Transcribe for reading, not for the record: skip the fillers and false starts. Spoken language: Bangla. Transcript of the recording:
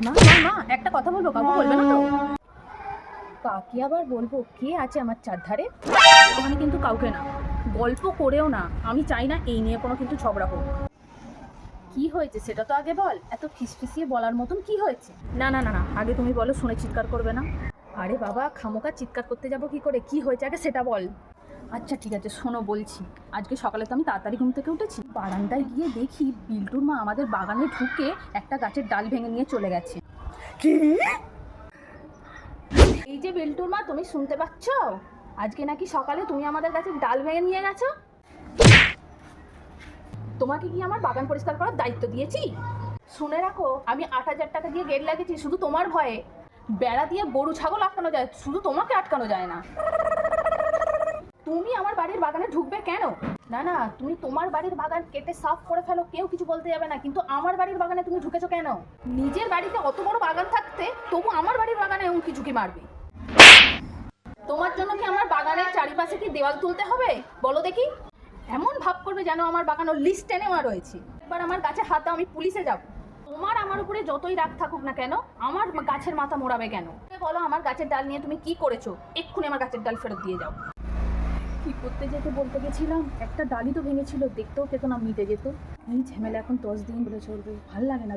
না না না, একটা কথা বলবো, কাউকে বলবে না তো? কাকে আবার বলবো? কে আছে আমার চারধারে? আমি কিন্তু কাউকে না, গল্প করেও না। আমি চাই না এই নিয়ে কোনো কিন্তু ঝগড়া হোক। কি হয়েছে সেটা তো আগে বল। এত ফিসফিসিয়ে বলার মতন কি হয়েছে? না না না না, আগে তুমি বলো, শুনে চিৎকার করবে না। আরে বাবা, খামোকা চিৎকার করতে যাবো কি করে? কি হয়েছে আগে সেটা বল। আচ্ছা ঠিক আছে, শোনো বলছি। আজকে সকালে তো আমি তাড়াতাড়ি ঘুম থেকে উঠেছি, বারান্দায় গিয়ে দেখি বিল্টুর মা আমাদের বাগানে ঢুকে একটা গাছের ডাল ভেঙে নিয়ে চলে গেছে। কি? এই যে বিল্টুর মা, তুমি শুনতে পাচ্ছ? আজকে নাকি সকালে তুমি আমাদের গাছের ডাল ভেঙে নিয়ে গেছো। তোমাকে কি আমার বাগান পরিষ্কার করার দায়িত্ব দিয়েছি? শুনে রাখো, আমি 8,000 টাকা দিয়ে গেট লাগিয়েছি শুধু তোমার ভয়ে। বেড়া দিয়ে গরু ছাগল আটকানো যায়, শুধু তোমাকে আটকানো যায় না। তুমি আমার বাড়ির বাগানে ঢুকবে কেন? না না, তুমি তোমার বাড়ির বাগান কেটে সাফ করে ফেলো, কেউ কিছু বলতে যাবে না, কিন্তু আমার বাড়ির বাগানে তুমি ঢুকেছো কেন? নিজের বাড়িতে অত বড় বাগান থাকতে তবু আমার বাড়ির বাগানে উঁকি ঝুঁকি মারবে। তোমার জন্য কি আমার বাগানের চারিপাশে কি দেওয়াল তুলতে হবে বলো দেখি? এমন ভাব করবে যেন আমার বাগানের লিস্ট টেনে নেওয়া রয়েছে। এবার আমার গাছে হাত দাও, আমি পুলিশে যাব। তোমার আমার উপরে যতই রাগ থাকুক না কেন, আমার গাছের মাথা মোড়াবে কেন? বলো, আমার গাছের ডাল নিয়ে তুমি কি করেছো? এক্ষুনি আমার গাছের ডাল ফেরত দিয়ে যাও। কি করতে যেতে বলতে গেছিলাম, একটা ডালই তো ভেঙেছিল, দেখতেও পেতো না, মিটে যেত। এই ঝামেলা এখন 10 দিন বলে চলবে, ভাল লাগে না।